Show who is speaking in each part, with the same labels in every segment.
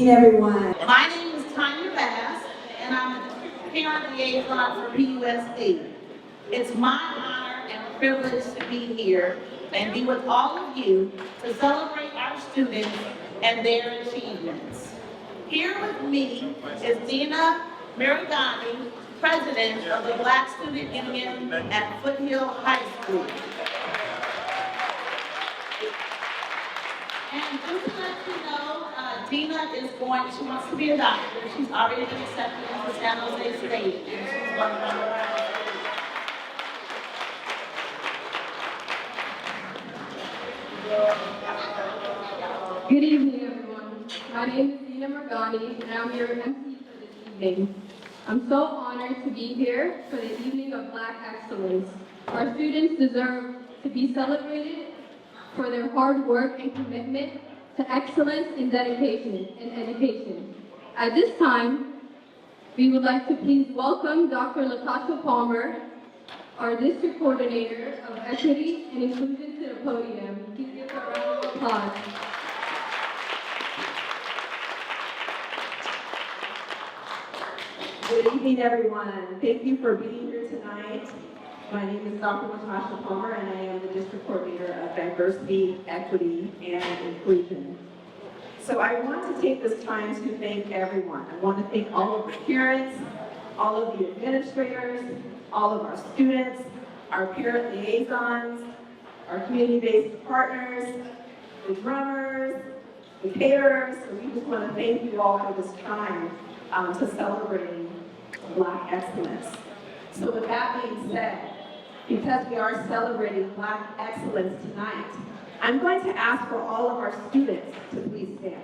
Speaker 1: everyone.
Speaker 2: My name is Tanya Bass, and I'm the parent liaison for PUSD. It's my honor and privilege to be here and be with all of you to celebrate our students and their achievements. Here with me is Dina Miragani, President of the Black Student Union at Foothill High School. And just to let you know, Dina she wants to be a doctor. She's already been accepted into San Jose State. And she's going to run around.
Speaker 3: Good evening, everyone. My name is Dina Morgani, and I'm your MC for this evening. I'm so honored to be here for the evening of Black Excellence. Our students deserve to be celebrated for their hard work and commitment to excellence in dedication and education. At this time, we would like to please welcome Dr. Latasha Palmer, our District Coordinator of Equity and Inclusion, to the podium. Please give her a round of applause.
Speaker 1: Good evening, everyone. Thank you for being here tonight. My name is Dr. Latasha Palmer, and I am the District Coordinator of Diversity, Equity, and Inclusion. So I want to take this time to thank everyone. I want to thank all of the parents, all of the administrators, all of our students, our parent liaisons, our community-based partners, the drummers, the caterers. So we just want to thank you all for this time to celebrating Black excellence. So with that being said, because we are celebrating Black excellence tonight, I'm going to ask for all of our students to please stand.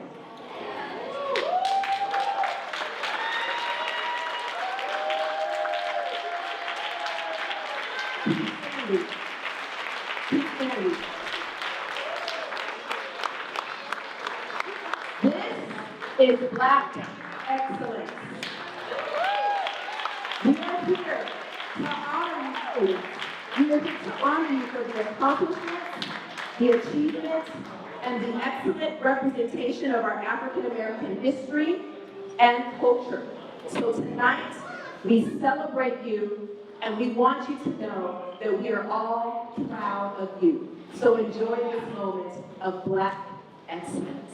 Speaker 1: Please stand. This is Black excellence. We are here to honor you. We are here to honor you for the accomplishments, the achievements, and the excellent representation of our African American history and culture. So tonight, we celebrate you, and we want you to know that we are all proud of you. So enjoy this moment of Black excellence.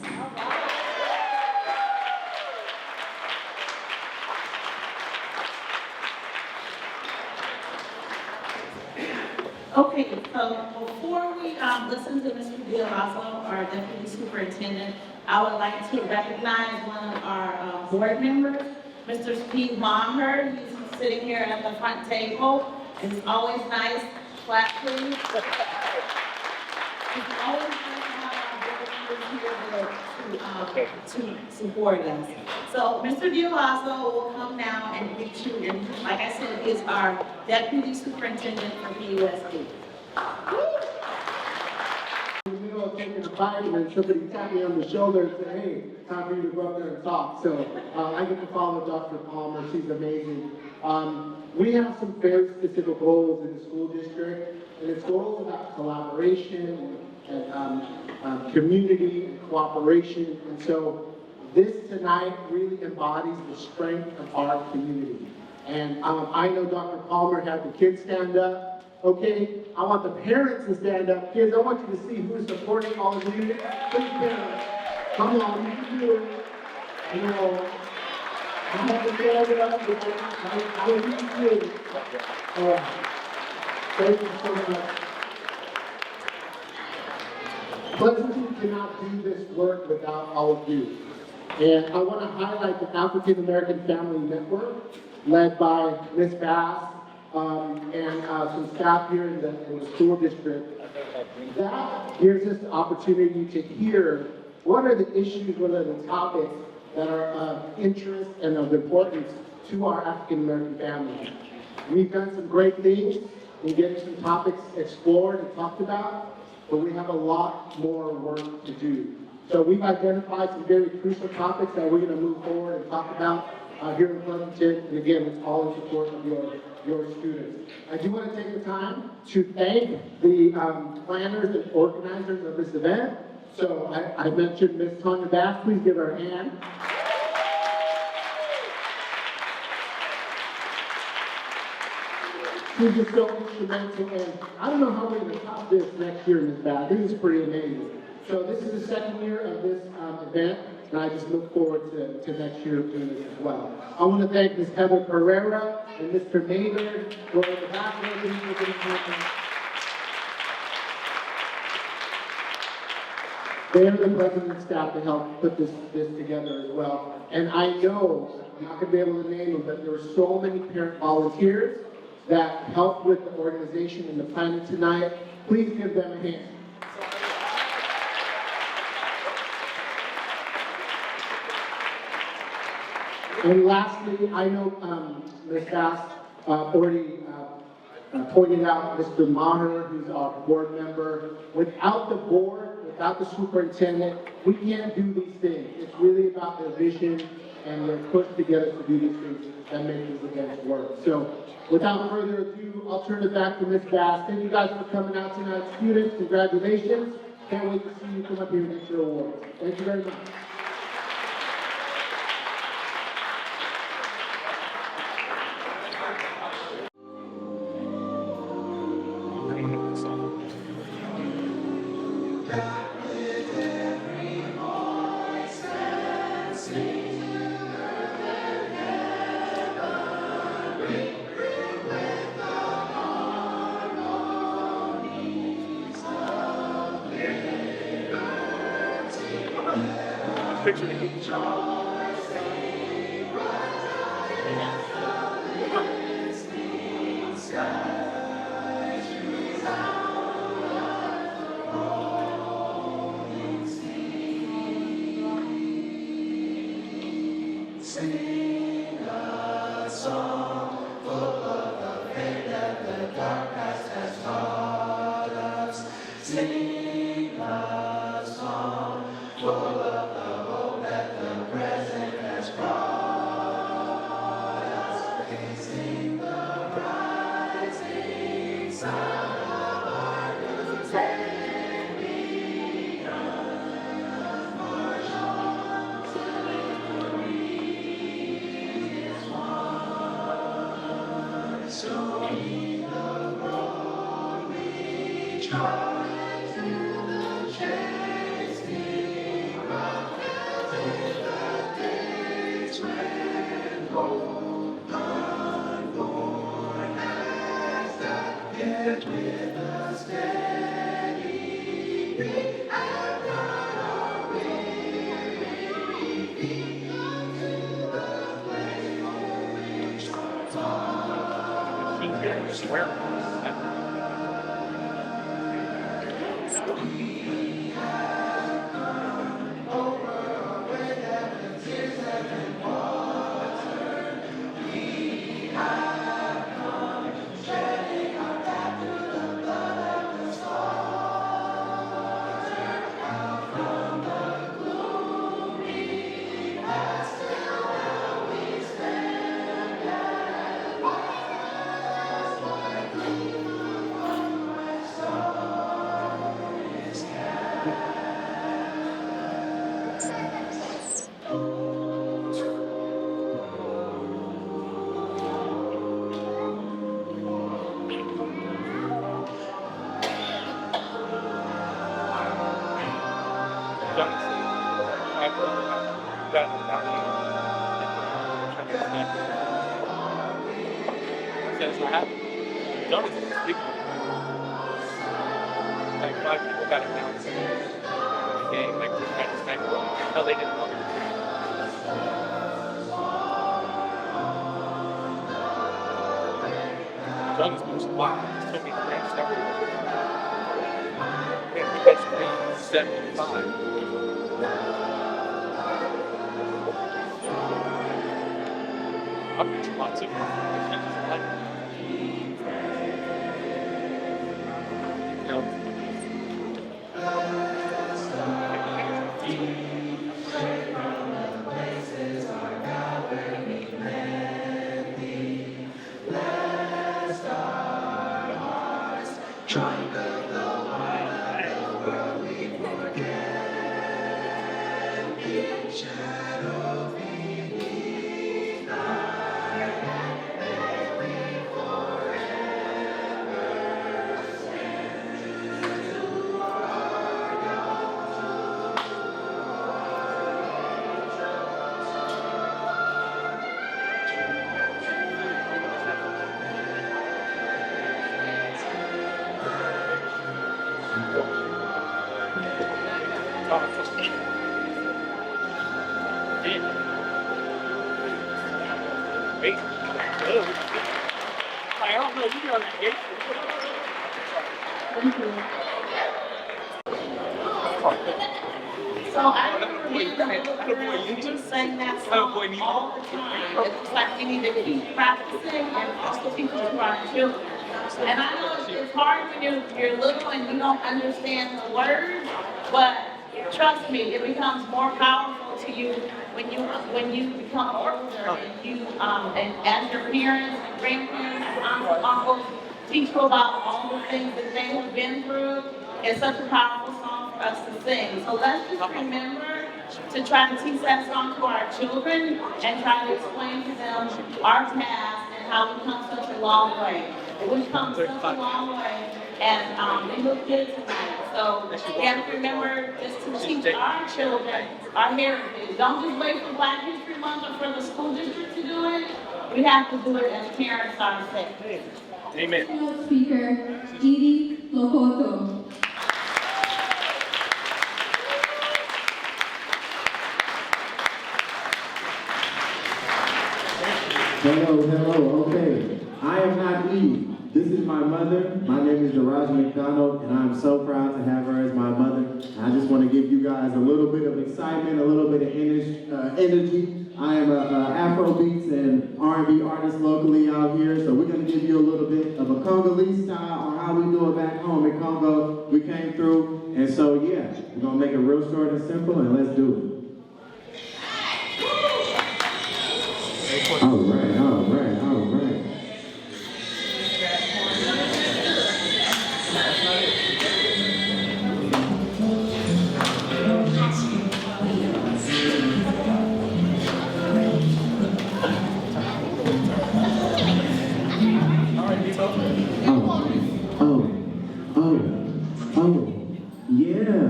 Speaker 2: Okay, so before we listen to Mr. Dialazo, our Deputy Superintendent, I would like to recognize one of our board members, Mr. Steve Maher. He's sitting here at the front table. It's always nice, clap please. It's always nice to have our board members here to support us. So Mr. Dialazo will come now and greet you, and like I said, is our Deputy Superintendent for PUSD.
Speaker 4: In the middle of taking a bite, and then somebody tapped me on the shoulder and said, hey, time for you to go up there and talk. So I get to follow Dr. Palmer. She's amazing. We have some very specific goals in the school district, and it's goals about collaboration and community and cooperation. And so this tonight really embodies the strength of our community. And I know Dr. Palmer had the kids stand up. Okay, I want the parents to stand up. Kids, I want you to see who's supporting all of you. Please, parents, come on, you can do it. You know, I have to stand it up. I will need you. Thank you so much. Pleasanton cannot do this work without all of you. And I want to highlight the African American Family Network, led by Ms. Bass, and some staff here in the school district. That gives us the opportunity to hear what are the issues, what are the topics that are of interest and of importance to our African American families. We've done some great things in getting some topics explored and talked about, but we have a lot more work to do. So we've identified some very crucial topics that we're going to move forward and talk about here in Pleasanton, and again, it's all in support of your students. I do want to take the time to thank the planners and organizers of this event. So I mentioned Ms. Tanya Bass, please give her a hand. She's just so instrumental, and I don't know how we're going to top this next year in this bath. This is pretty amazing. So this is the second year of this event, and I just look forward to next year doing this as well. I want to thank Ms. Heather Pereira and Mr. Nader for the back working for this conference. They are the president's staff to help put this together as well. And I know, I'm not going to be able to name them, but there were so many parent volunteers that helped with the organization and the planning tonight. Please give them a hand. And lastly, I know Ms. Bass already pointed out Mr. Maher, who's our board member. Without the board, without the superintendent, we can't do these things. It's really about their vision and their push to get us to do these things that make these events work. So without further ado, I'll turn it back to Ms. Bass. Thank you guys for coming out tonight. Students, congratulations. Can't wait to see you come up here and get your awards. Thank you very much.
Speaker 5: Picture me.
Speaker 6: Sing a song full of the faith that the dark past has taught us. Sing a song full of the hope that the present has brought us. Sing the rising sun of our new day beyond. March on to so in the road we try to the chasing rock in the days when hope unborn has died, yet with a steady beat and not our weary feet unto the place which was
Speaker 5: Swear. Like 5 people got announced in the game, like this kind of smack. No, they didn't know. John is most wow. So many grand stuff. Yeah, we got 375. Lots of like,
Speaker 6: trying to build the life where we forget each shadow beneath night. May we
Speaker 5: awesome. Yeah. Wait. I don't know. You're on that gate.
Speaker 3: Thank you.
Speaker 2: So I remember you just sang that song all the time. It's like we need to keep practicing and also teaching to our children. And I know it's hard when you're little and you don't understand the words, but trust me, it becomes more powerful to you when you become older and you and as your parents and grandparents and aunts and uncles teach you about all the things that they have been through. It's such a powerful song for us to sing. So let's just remember to try to teach that song to our children and try to explain to them our past and how we've come such a long way. We've come such a long way, and they look good tonight. So we have to remember just to teach our children our heritage. Don't just wait for Black History Month or for the school district to do it. We have to do it as parents ourselves.
Speaker 5: Amen.
Speaker 3: Speaker Edie Lokoto.
Speaker 7: Hello, okay. I am not Edie. This is my mother. My name is Daraj McDonald, and I'm so proud to have her as my mother. I just want to give you guys a little bit of excitement, a little bit of energy. I am a Afrobeats and R&B artist locally out here, so we're going to give you a little bit of a Congolese style on how we do it back home in Congo. We came through, and so yeah, we're going to make it real short and simple, and let's do it. All right. Yeah.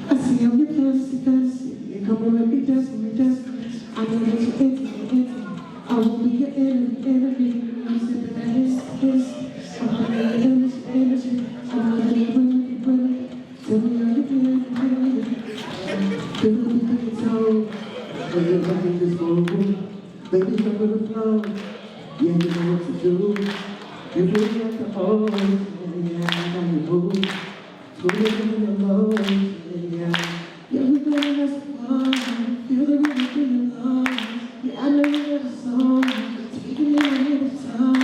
Speaker 7: I see how you fancy. You come and let me dance. I know that you're into. I won't be your enemy. I'm sipping that hiss. I'm gonna be energy. I'm gonna be brilliant. Tell me how you feeling. Feel the toe. When you're rocking this move, baby, come with the flow. Yeah, you know what to do. You really have to hold. Yeah, how you move. Put it in the low. Yeah, we're gonna have some fun. Feel the rhythm in your lungs. Yeah, I know you have a song. Taking it on every time.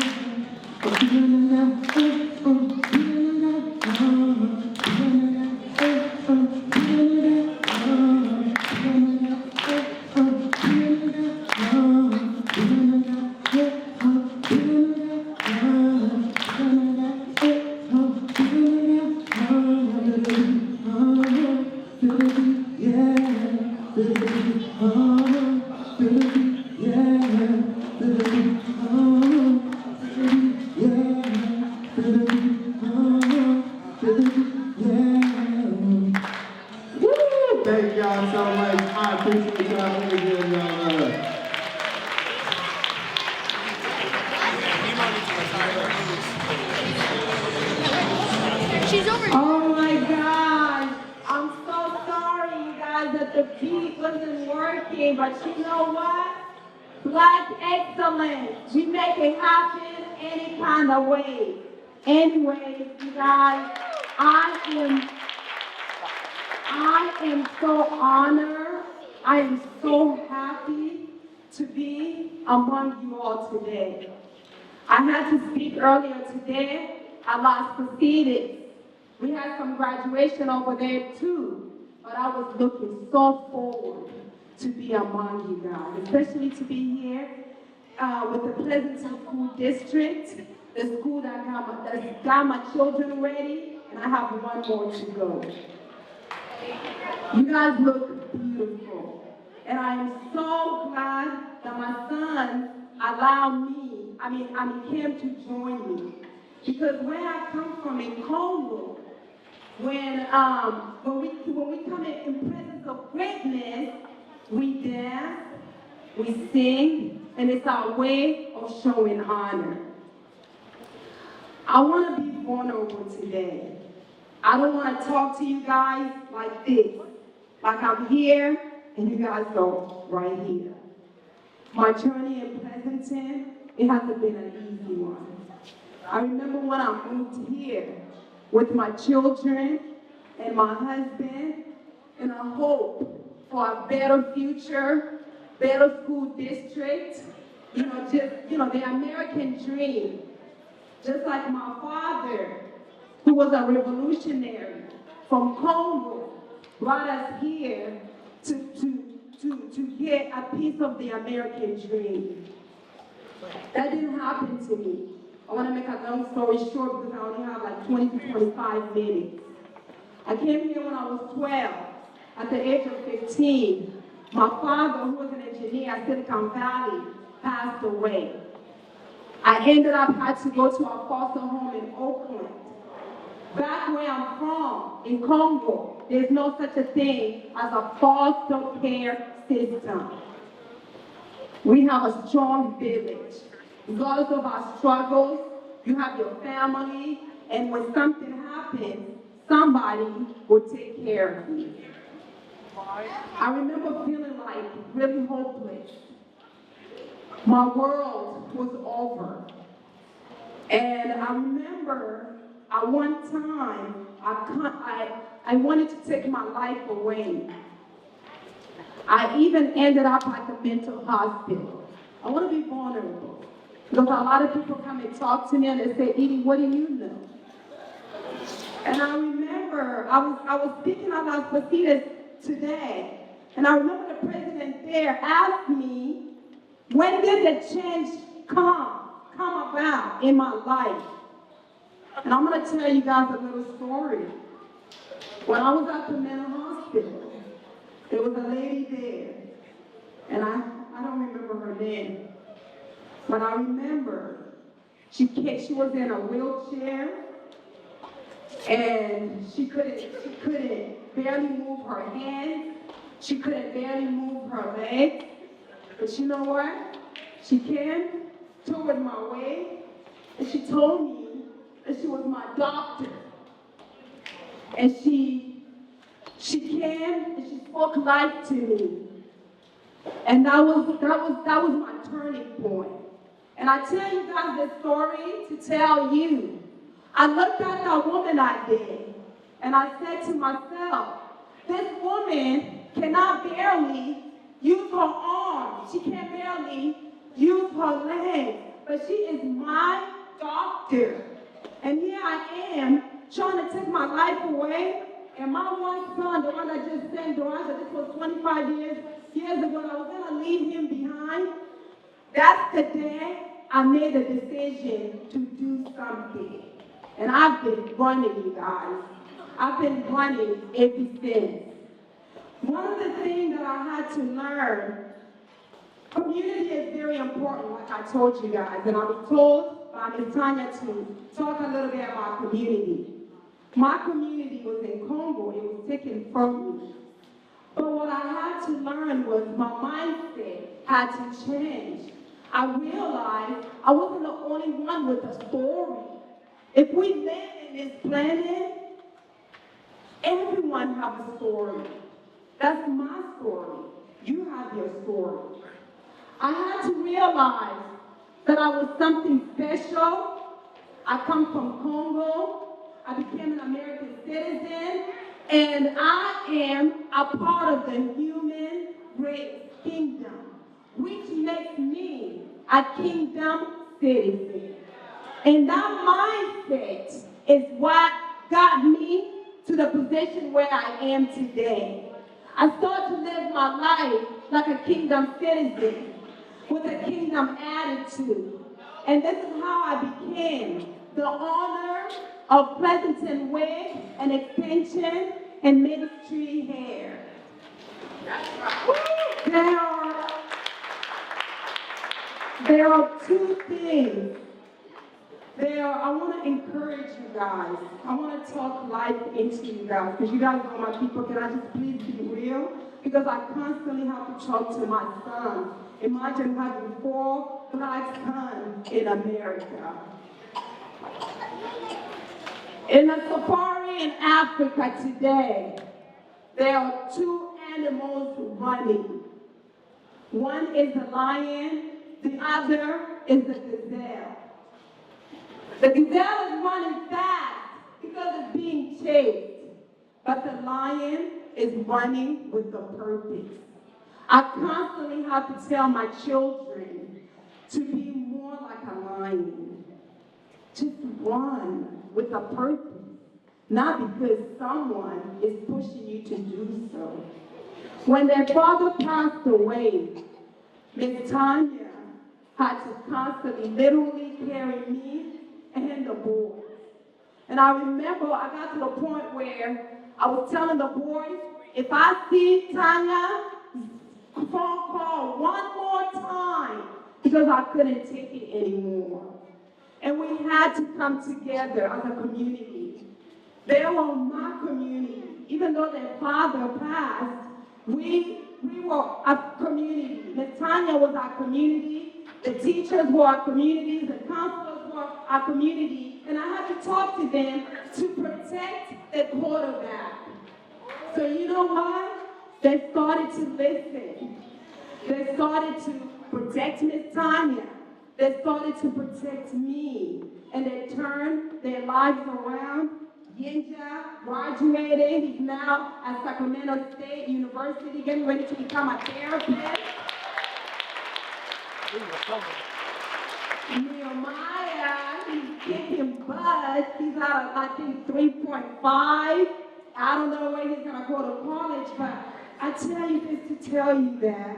Speaker 7: Oh, thank y'all so much. I appreciate y'all being here, y'all.
Speaker 1: Oh my God. I'm so sorry, you guys, that the beat wasn't working, but you know what? Black excellence. We make it happen any kind of way. Anyways, you guys, I am so honored. I am so happy to be among you all today. I had to speak earlier today. I lost proceedings. We had some graduation over there too, but I was looking so forward to be among you guys, especially to be here with the Pleasanton School District, the school that got my children ready, and I have one more to go. You guys look beautiful, and I am so glad that my son came to join me. Because where I come from in Congo, when we come in presence of greatness, we dance, we sing, and it's our way of showing honor. I want to be vulnerable today. I don't want to talk to you guys like this, like I'm here and you guys go right here. My journey in Pleasanton, it hasn't been an easy one. I remember when I moved here with my children and my husband, and I hope for a better future, better school district, the American dream. Just like my father, who was a revolutionary from Congo, brought us here to get a piece of the American dream. That didn't happen to me. I want to make a long story short because I only have like 20 to 25 minutes. I came here when I was 12. At the age of 15, my father, who was an engineer at Silicon Valley, passed away. I ended up had to go to a foster home in Oakland. Back where I'm from, in Congo, there's no such a thing as a foster care system. We have a strong village. Regardless of our struggles, you have your family, and when something happens, somebody will take care of you. I remember feeling like really hopeless. My world was over. And I remember at one time, I wanted to take my life away. I even ended up at the mental hospital. I want to be vulnerable. Because a lot of people come and talk to me and they say, Edie, what do you know? And I remember I was speaking at Las Positas today, and I remember the president there asked me, when did the change come about in my life? And I'm going to tell you guys a little story. When I was at the mental hospital, there was a lady there, and I don't remember her name, but I remember she was in a wheelchair, and she couldn't barely move her hands, she couldn't barely move her legs. But you know what? She came toward my way, and she told me that she was my doctor. And she came and she spoke life to me. And that was my turning point. And I tell you guys this story to tell you. I looked at that woman that day, and I said to myself, this woman cannot barely use her arms. She can't barely use her legs, but she is my doctor. And here I am trying to take my life away. And my one son, the one that just sang Doraja, this was 25 years ago, I was going to leave him behind. That's the day I made a decision to do something. And I've been running, you guys. I've been running ever since. One of the things that I had to learn, community is very important, like I told you guys. And I was told by Ms. Tanya to talk a little bit about community. My community was in Congo. It was taken from me. But what I had to learn was my mindset had to change. I realized I wasn't the only one with a story. If we live in this planet, everyone has a story. That's my story. You have your story. I had to realize that I was something special. I come from Congo. I became an American citizen. And I am a part of the human race kingdom, which makes me a kingdom citizen. And that mindset is what got me to the position where I am today. I started to live my life like a kingdom citizen with a kingdom attitude. And this is how I became the owner of Pleasanton Wig and Extension and Ministry Hair. There are two things. I want to encourage you guys. I want to talk life into you guys, because you guys are my people. Can I just please be real? Because I constantly have to talk to my sons. Imagine having 4 black sons in America. In a safari in Africa today, there are two animals running. One is the lion, the other is the gazelle. The gazelle is running fast because it's being chased, but the lion is running with a purpose. I constantly have to tell my children to be more like a lion. Just run with a purpose, not because someone is pushing you to do so. When their father passed away, Miss Tanya had to constantly, literally carry me and the boys. And I remember I got to the point where I was telling the boys, if I see Tanya, phone call one more time, because I couldn't take it anymore. And we had to come together as a community. They were my community. Even though their father passed, we were a community. Miss Tanya was our community. The teachers were our community. The counselors were our community. And I had to talk to them to protect the quarterback. So you know what? They started to listen. They started to protect Miss Tanya. They started to protect me. And they turned their lives around. Yinja graduated. He's now at Sacramento State University, getting ready to become a therapist. Nehemiah, he's kicking butt. He's out of, I think, 3.5. I don't know where he's going to go to college, but I tell you this to tell you that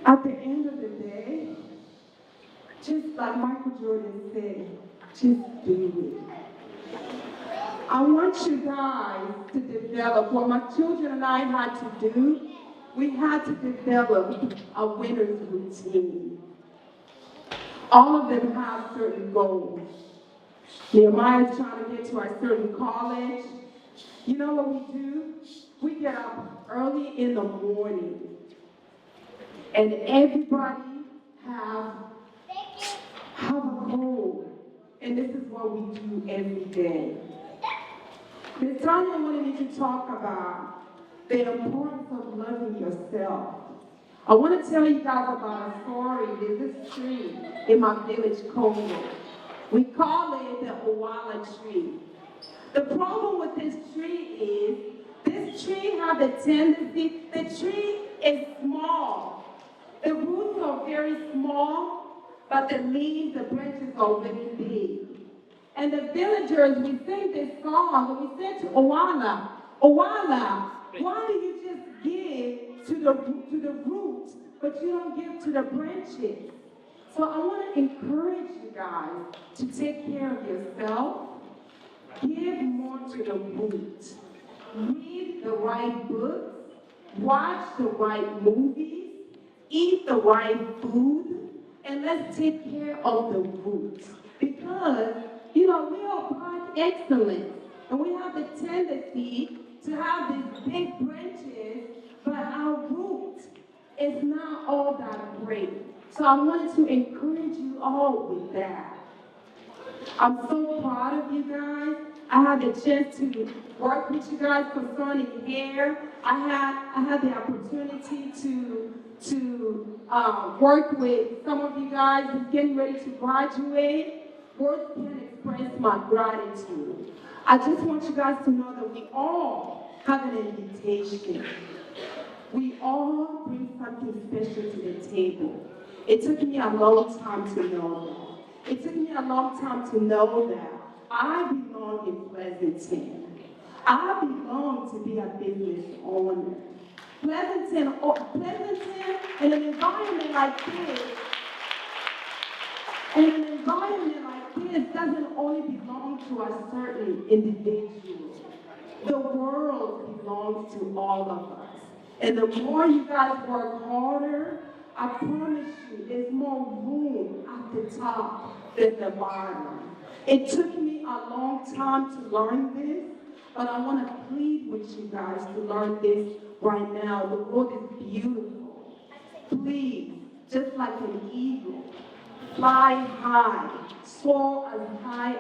Speaker 1: at the end of the day, just like Michael Jordan said, just do it. I want you guys to develop what my children and I had to do. We had to develop a winner's routine. All of them have certain goals. Nehemiah's trying to get to a certain college. You know what we do? We get up early in the morning, and everybody have a goal. And this is what we do every day. Ms. Tanya wanted me to talk about the importance of loving yourself. I want to tell you guys about a story. There's this tree in my village, Congo. We call it the Owala tree. The problem with this tree is, this tree has a tendency, the tree is small. The roots are very small, but the leaves, the branches are really big. And the villagers, we sing this song, and we say to Owala, Owala, why do you just give to the roots, but you don't give to the branches? So I want to encourage you guys to take care of yourself, give more to the root, read the right books, watch the right movies, eat the right food, and let's take care of the roots. Because, you know, we are God excellence, and we have the tendency to have these big branches, but our root is not all that great. So I wanted to encourage you all with that. I'm so proud of you guys. I had the chance to work with you guys concerning hair. I had the opportunity to work with some of you guys who's getting ready to graduate. Words can't express my gratitude. I just want you guys to know that we all have an invitation. We all bring something special to the table. It took me a long time to know that. It took me a long time to know that I belong in Pleasanton. I belong to be a business owner. Pleasanton, in an environment like this, doesn't only belong to a certain individual. The world belongs to all of us. And the more you guys work harder, I promise you, there's more room at the top than the bottom. It took me a long time to learn this, but I want to plead with you guys to learn this right now. The world is beautiful. Please, just like an eagle, fly high, soar as high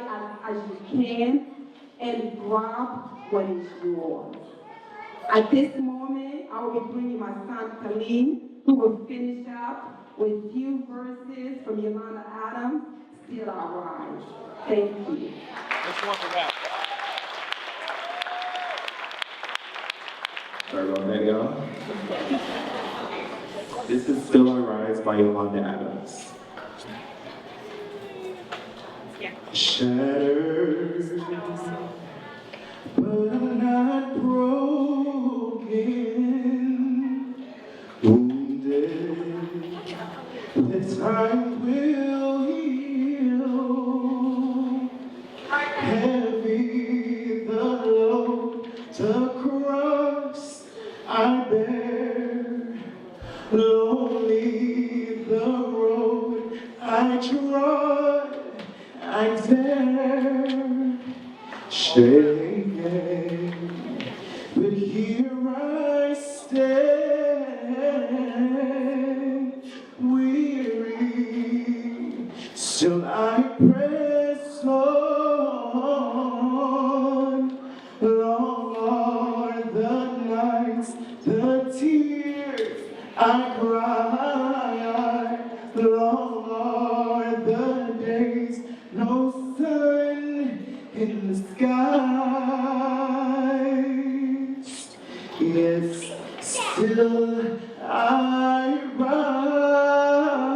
Speaker 1: as you can, and grab what is yours. At this moment, I will be bringing my son Khalid, who will finish up with a few verses from Yolanda Adams, Still I Rise. Thank you.
Speaker 5: Let's go for that.
Speaker 8: Sorry about that, y'all. This is Still I Rise by Yolanda Adams. Shattered, but I'm not broken. Wounded, that time will heal. Heavy the load, the cross I bear. Lonely the road I trod, I dare. Shaken, but here I stand. Weary, still I press on. Long are the nights, the tears I cry. Long are the days, no sun in the skies. Yes, still I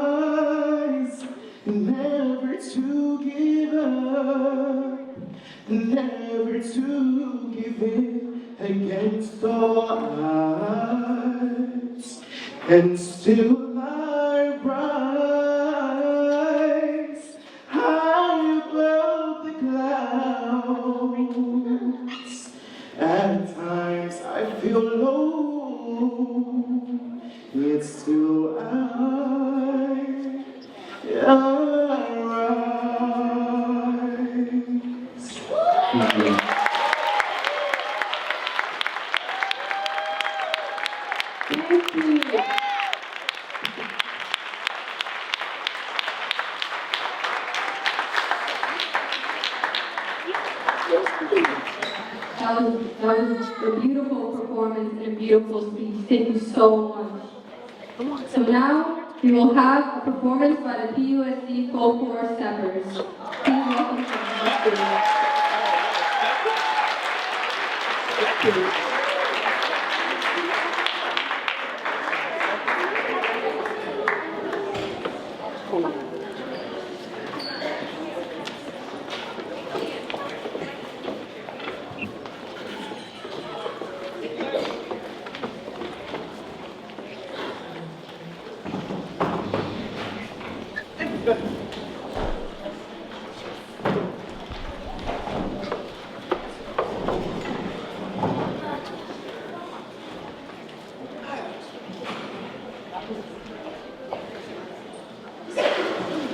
Speaker 8: rise, never to give up, never to give in against all odds, and still I rise high above the clouds. At times I feel low, yet still I rise. Thank you.
Speaker 3: Thank you. That was a beautiful performance and a beautiful speech. Thank you so much. So now we will have a performance by the PUSD Folklore Steppers. Please welcome to the stage.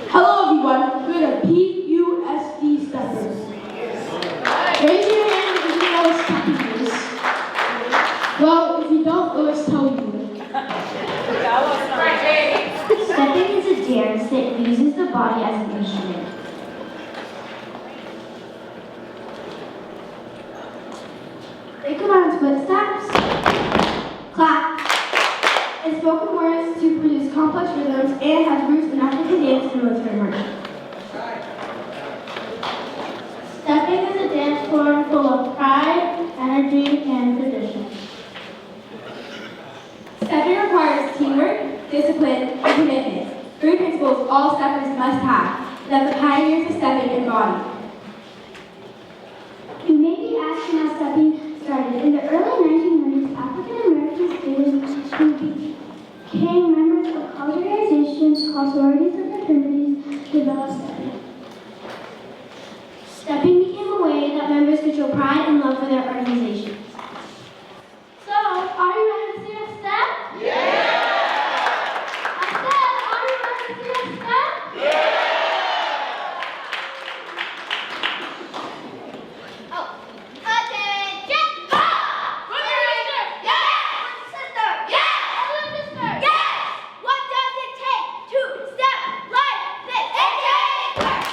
Speaker 9: Hello everyone, we're the PUSD Steppers. Raise your hand if you know what stepping is. Well, if you don't, let's tell you.
Speaker 10: Stepping is a dance that uses the body as an instrument. Think about footsteps, clap, and spoken words to produce complex rhythms and has roots in African dance and military marching. Stepping is a dance form full of pride, energy, and tradition.
Speaker 9: Stepping requires teamwork, discipline, and commitment. 3 principles all steppers must have, that the pioneers of stepping embody.
Speaker 10: You may be asking how stepping started. In the early 1900s, African American students who became members of college organizations called sororities and fraternities developed stepping. Stepping became a way that members could show pride and love for their organizations. So, are you ready to see us step? Yeah! I said, are you ready to see us step? Yeah! Oh, attention! Brother sister! Yeah! Sister! Yeah! Sister! Yeah! What does it take to step like this? It takes work!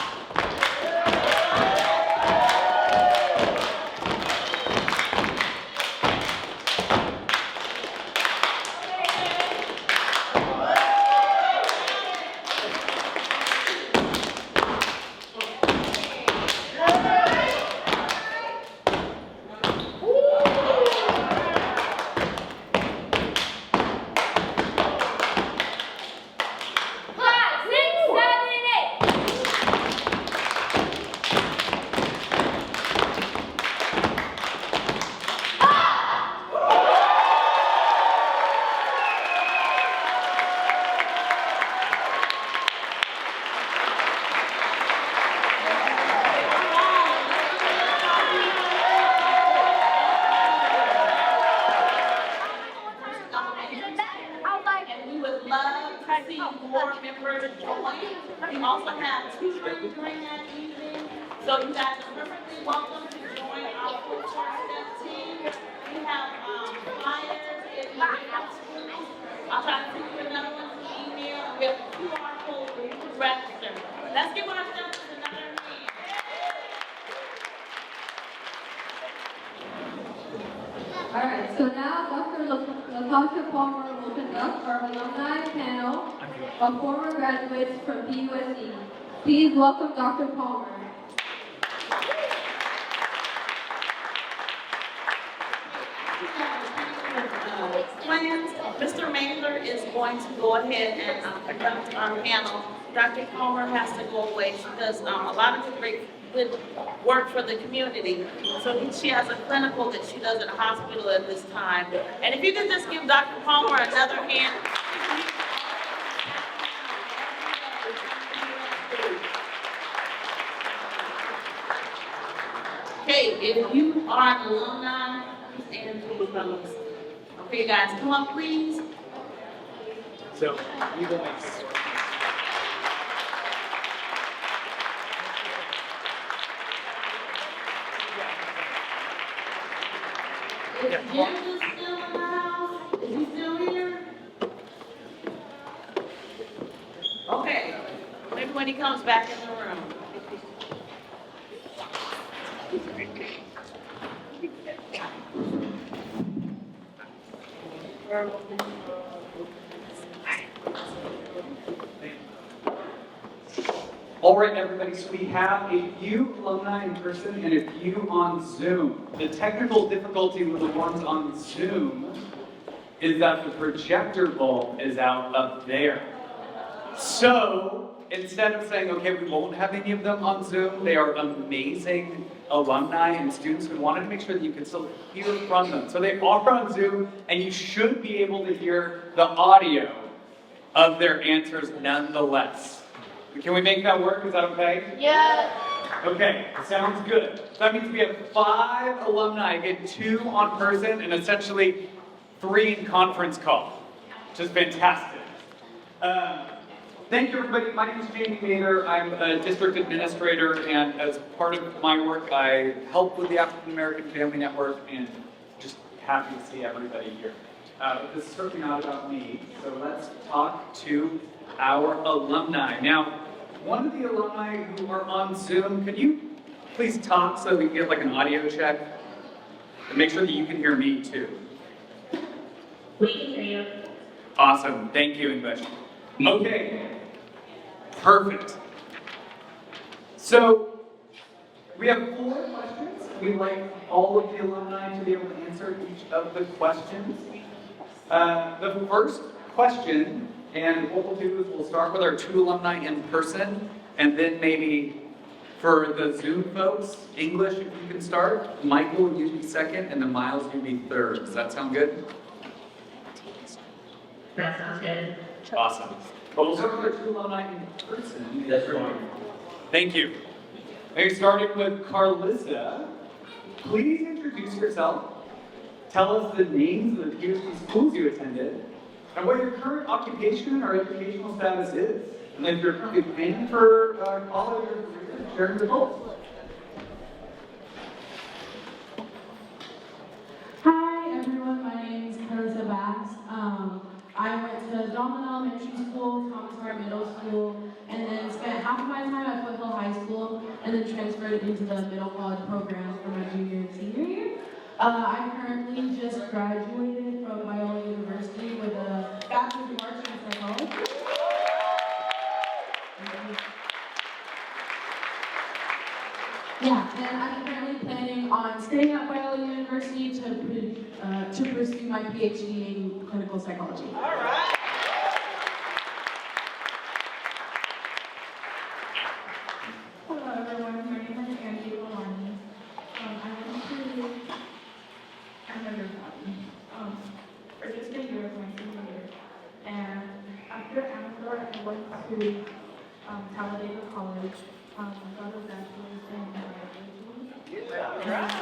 Speaker 2: So you guys are perfectly welcome to join our full step team. We have flyers in the schools. I'll try to send you another one through email. We have a QR code where you can register. Let's give our steps another hand.
Speaker 3: All right, so now Dr. Latasha Palmer will conduct our alumni panel of former graduates from PUSE. Please welcome Dr. Palmer.
Speaker 2: Plans, Mr. Mangler is going to go ahead and conduct our panel. Dr. Palmer has to go away. She does a lot of good work for the community. So she has a clinical that she does at a hospital at this time. And if you could just give Dr. Palmer another hand. Okay, if you are an alumni, stand to the front. Okay, guys, come up, please.
Speaker 5: So we will make
Speaker 2: Is Jim still in the house? Is he still here? Okay, maybe when he comes back in the room.
Speaker 11: All right, everybody, so we have a few alumni in person and a few on Zoom. The technical difficulty with the ones on Zoom is that the projector bulb is out up there. So instead of saying, okay, we won't have any of them on Zoom, they are amazing alumni and students. We wanted to make sure that you could still hear from them. So they are on Zoom, and you should be able to hear the audio of their answers nonetheless. Can we make that work? Is that okay?
Speaker 10: Yeah.
Speaker 11: Okay, sounds good. So that means we have 5 alumni, again, 2 on person and essentially 3 in conference call, which is fantastic. Thank you, everybody. My name is Jamie Mather. I'm a district administrator, and as part of my work, I help with the African American Family Network, and just happy to see everybody here. But this is certainly not about me, so let's talk to our alumni. Now, one of the alumni who are on Zoom, could you please talk so we can get like an audio check? And make sure that you can hear me too.
Speaker 2: We can hear you.
Speaker 11: Awesome, thank you, English. Okay, perfect. So, we have 4 questions. We'd like all of the alumni to be able to answer each of the questions. The first question, and what we'll do is we'll start with our 2 alumni in person, and then maybe for the Zoom folks, English, if you can start. Michael, you be second, and then Miles, you be third. Does that sound good?
Speaker 2: That sounds good.
Speaker 11: Awesome. But we'll start with our 2 alumni in person. That's right. Thank you. Okay, starting with Carlissa. Please introduce yourself. Tell us the names of the PUSE schools you attended, and what your current occupation or educational status is. And if you're currently paying for college or career, share your results.
Speaker 12: Hi everyone, my name is Carissa Bass. I went to Dalton Elementary School, Thomas Hart Middle School, and then spent half of my time at Foothill High School, and then transferred into the middle college program for my junior and senior year. I currently just graduated from Biola University with a Bachelor's of Arts in Psychology. Yeah, and I'm currently planning on staying at Biola University to pursue my PhD in clinical psychology.
Speaker 2: All right.
Speaker 3: Hello everyone, my name is Angie Malani. I'm undergraduate. For just a year of my senior year. And after Amador, I went to Talladega College. I got a bachelor's in biology.
Speaker 2: All right.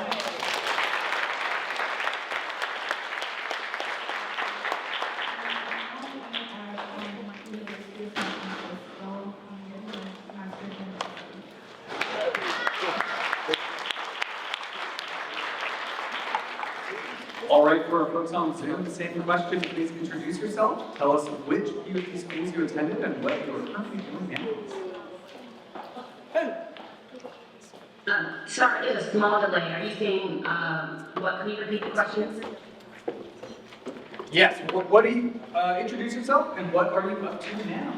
Speaker 11: All right, for our folks on Zoom, same question. Please introduce yourself. Tell us which PUSD schools you attended and what you are currently doing now.
Speaker 13: Sorry, there's a small delay. Are you saying, what, can you repeat the question?
Speaker 11: Yes, what do you, introduce yourself and what are you up to now?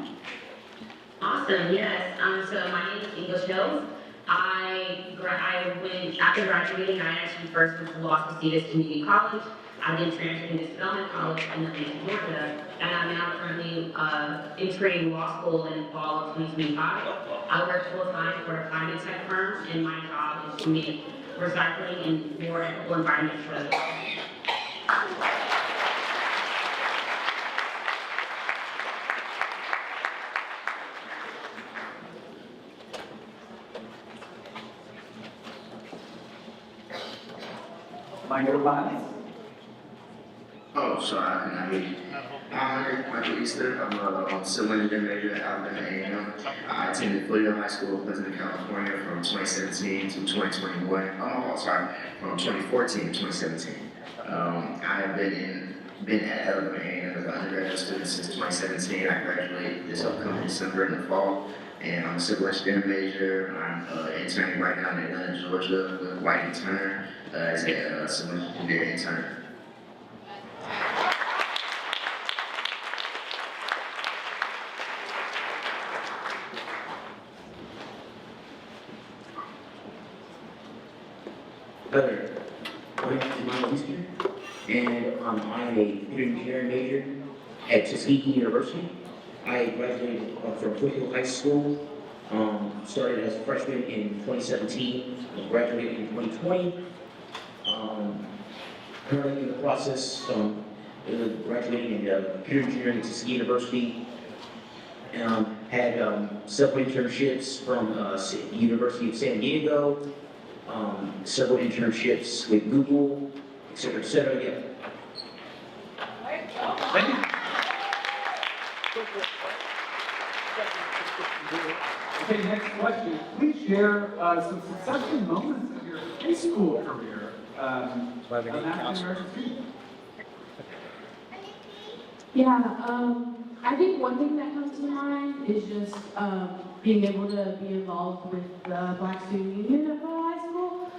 Speaker 13: Awesome, yes. So my name is English Hills. After graduating, I actually first went to Los Casitas Community College. I then transferred into Development College in Atlanta, Georgia, and I'm now currently integrating law school in fall of 2025. I work full-time for a finance tech firm, and my job is to make recycling and more ethical environments for others.
Speaker 8: Oh, sorry, I cannot hear you. I'm Michael Easter. I'm a civil engineering major at Alabama A&M. I attended Pleasanton High School in Pleasanton, California from 2017 to 2021. From 2014 to 2017. I have been at Alabama A&M as an undergraduate student since 2017. I graduated this upcoming December in the fall. And I'm a civil engineering major. I'm interning right now in Atlanta, Georgia with White and Turner as a civil engineer intern.
Speaker 14: Hello, my name is Michael Easter, and I'm a computer engineering major at Tuskegee University. I graduated from Foothill High School, started as a freshman in 2017, and graduated in 2020. Currently in the process of graduating in computer engineering at Tuskegee University. Had several internships from University of San Diego, several internships with Google, et cetera, yeah.
Speaker 11: Thank you. Okay, next question. Please share some successful moments of your high school career.
Speaker 12: I think one thing that comes to mind is just being able to be involved with the Black Student Union at Pearl High School,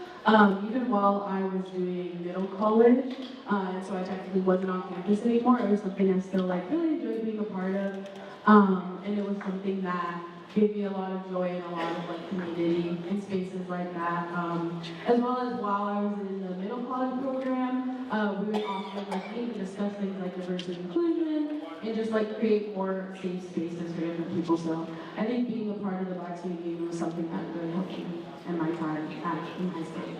Speaker 12: even while I was doing middle college, and so I technically wasn't on campus anymore. It was something I still really enjoyed being a part of, and it was something that gave me a lot of joy and a lot of community in spaces like that. As well as while I was in the middle college program, we would often meet and discuss things like diversity and inclusion and just create more safe spaces for different people. So I think being a part of the Black Student Union was something that really helped me in my time in high school.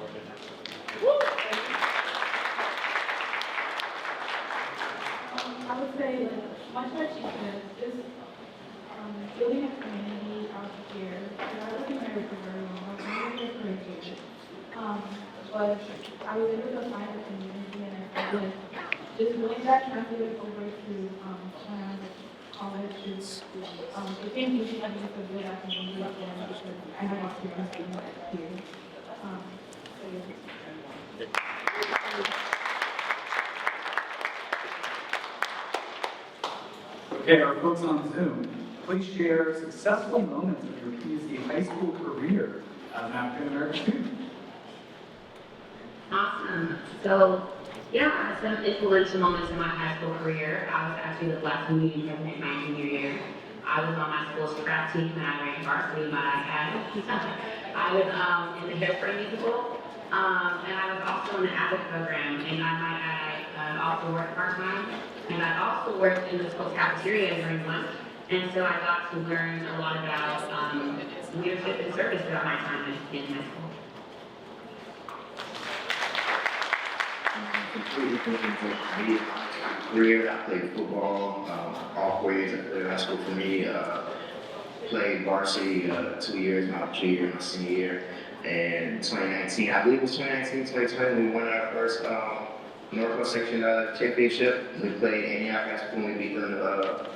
Speaker 3: I would say, much like she said, just building a community out here. I wasn't married for very long. I was married for a year. But I was able to find a community, and I feel just doing that translated over to when I was at college. It became easy for me to build that community again because I had experience doing that here.
Speaker 11: Okay, our folks on Zoom, please share successful moments of your PUC high school career as an African American student.
Speaker 13: Awesome. So, yeah, some influential moments in my high school career. I was actually the Black Community President my junior year. I was on my school's track team and I ran varsity, but I was in the Hairspray musical, and I was also in the AVIC program, and I might add, I also worked part-time, and I also worked in the school cafeteria during lunch, and so I got to learn a lot about leadership and service throughout my time in high school.
Speaker 8: Completely different for me. Career, I played football all 4 years of high school for me. Played varsity 2 years, my junior year, my senior year. And 2019, I believe it was 2019, 2020, we won our first Northwest Section Championship. We played Antioch High School and we beat them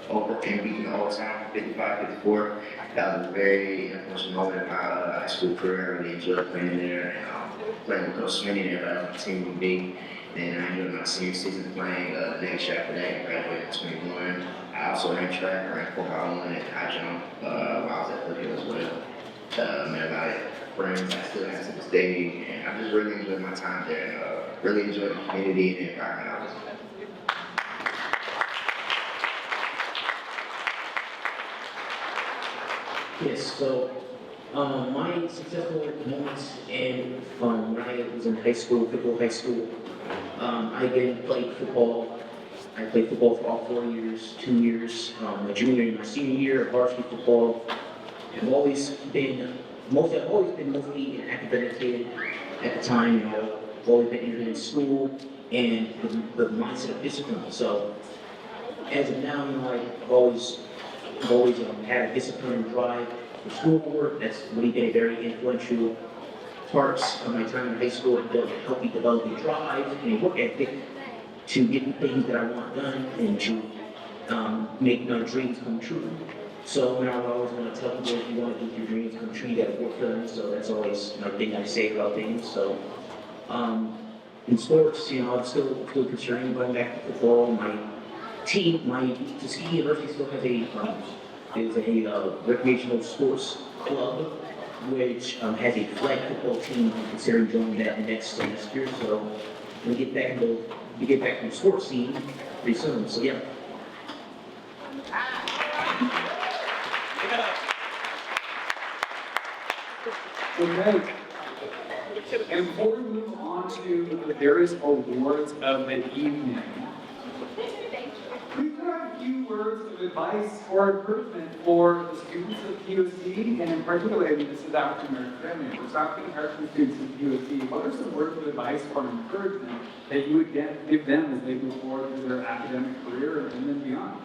Speaker 8: overtime 55-54. That was a very important moment in my high school career. I really enjoyed playing there and playing with Coach Swinney and everybody on the team with me. Then I enjoyed my senior season playing the next year after that and graduated in 21. I also ran track, ran 4x1 and high jump while I was at Foothill as well. Met a lot of friends I still have to this day, and I just really enjoyed my time there and really enjoyed the community and the environment I was in.
Speaker 14: Yes, so my successful moments in when I was in high school, football high school, I again played football. I played football for all 4 years, 2 years, my junior and my senior year of varsity football. I've always been mostly academic at the time, you know. I've always been interested in school and the mindset of discipline. So as of now, you know, I've always had a discipline and drive for schoolwork. That's really been a very influential parts of my time in high school and helped me develop a drive and a work ethic to get the things that I want done and to make my dreams come true. So I always want to tell people, if you want to make your dreams come true, you got to work for them. So that's always my thing I say about things. So in sports, you know, I'm still considering going back to football. My Tuskegee University still has a recreational sports club, which has a flag football team. I'm considering joining that next semester. So we get back to the sports scene pretty soon. So yeah.
Speaker 11: Okay. And before we move on to the various awards of the evening, please have a few words of advice or encouragement for the students of POC, and in particular, this is African American family. For African American students of POC, what are some words of advice or encouragement that you would give them as they move forward through their academic career and then beyond?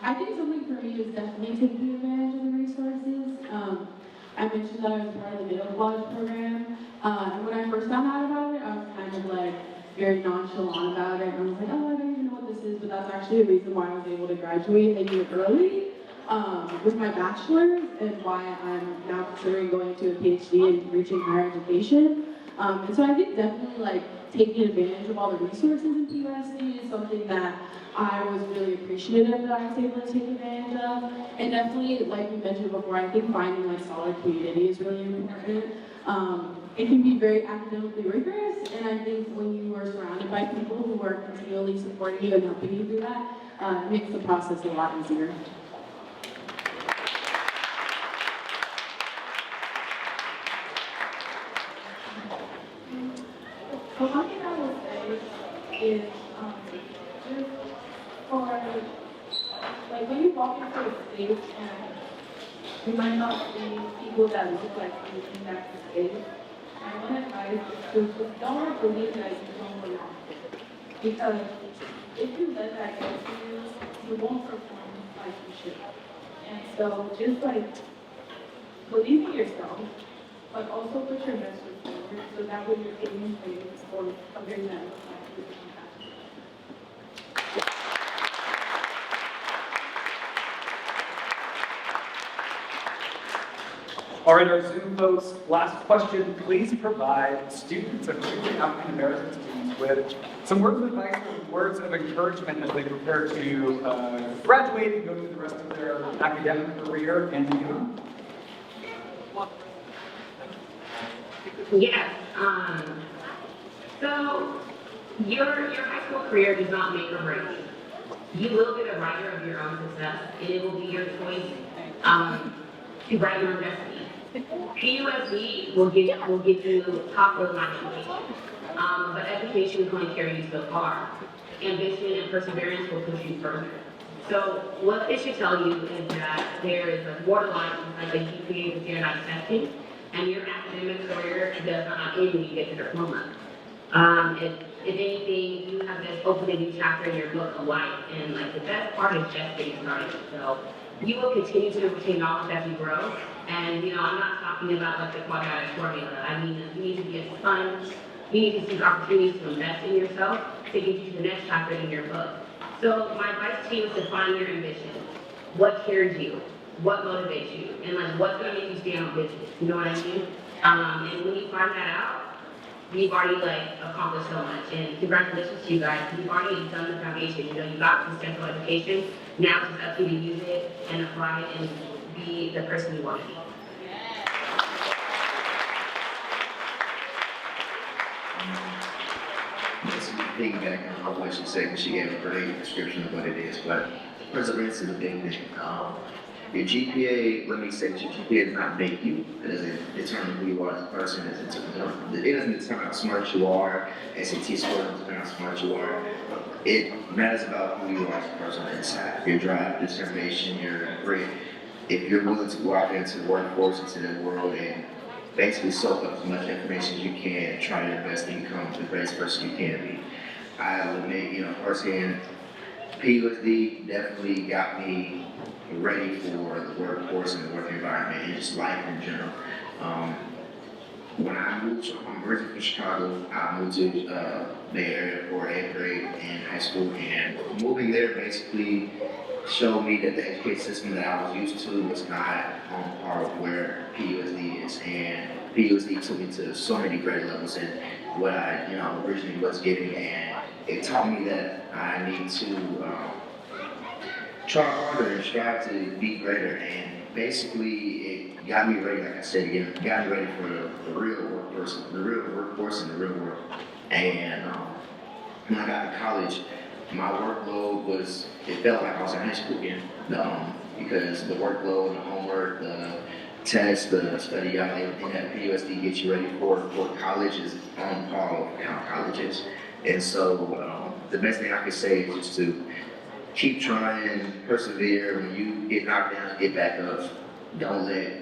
Speaker 12: I think something for me is definitely taking advantage of the resources. I mentioned that I was part of the middle college program, and when I first found out about it, I was kind of like very nonchalant about it. I was like, oh, I don't even know what this is, but that's actually the reason why I was able to graduate a year early with my bachelor's, and why I'm now considering going to a PhD and reaching higher education. And so I think definitely like taking advantage of all the resources in PUSD is something that I was really appreciative that I was able to take advantage of. And definitely, like you mentioned before, I think finding like solid community is really important. It can be very academically rigorous, and I think when you are surrounded by people who are continually supporting you and helping you through that, it makes the process a lot easier.
Speaker 15: So one thing I would say is just for like when you walk into a stage and you might not see people that look like you in that stage. And one advice is to just don't believe that you don't belong. Because if you let that get to you, you won't perform like you should. And so just like believe in yourself, but also put your best foot forward so that way you're aiming for a very nice life.
Speaker 11: All right, our Zoom folks, last question. Please provide students, particularly African American students, with some words of advice or words of encouragement as they prepare to graduate and go through the rest of their academic career and beyond.
Speaker 13: Yes. So your high school career does not make or break you. You will be the writer of your own success, and it will be your choice to write your own destiny. PUSD will give you top of the line education, but education is going to carry you so far. Ambition and perseverance will push you further. So what it should tell you is that there is a borderline like a GPA with standardized testing, and your academic career does not end when you get your diploma. If anything, you have just opened a new chapter in your book of life, and like the best part is just getting started. So you will continue to retain knowledge as you grow. And, I'm not talking about like the quadratic formula. I mean, you need to be a sponge. You need to seek opportunities to invest in yourself to get you to the next chapter in your book. So my advice to you is to find your ambition. What cares you? What motivates you? And like, what's gonna make you stay on business? You know what I mean? And when you find that out, you've already like accomplished so much. And congratulations to you guys. You've already done the foundation. You got this central education. Now it's just up to you to use it and apply it and be the person you want to be.
Speaker 8: Just piggyback on what she said, because she gave a great description of what it is, but perseverance is a big thing. Your GPA, let me say, your GPA does not make you. It doesn't determine who you are as a person. It doesn't determine how smart you are. SAT score doesn't determine how smart you are. It matters about who you are as a person inside. Your drive, determination, your grit. If you're willing to go out there into the workforce, into the world, and basically soak up as much information as you can, try your best to become the greatest person you can be. I'll admit, firsthand, PUSD definitely got me ready for the workforce and the work environment and just life in general. When I moved, I'm originally from Chicago, I moved to the area for 8th grade in high school, and moving there basically showed me that the education system that I was used to was not on par with where PUSD is, and PUSD took me to so many great levels in what I originally was getting, and it taught me that I need to try harder and strive to be greater, and basically it got me ready, like I said again, it got me ready for the real workforce and the real world. And when I got to college, my workload it felt like I was in high school again, because the workload, the homework, the tests, the study out, everything that PUSD gets you ready for college is on par with how college is. And so the best thing I could say is just to keep trying, persevere. When you get knocked down, get back up. Don't let,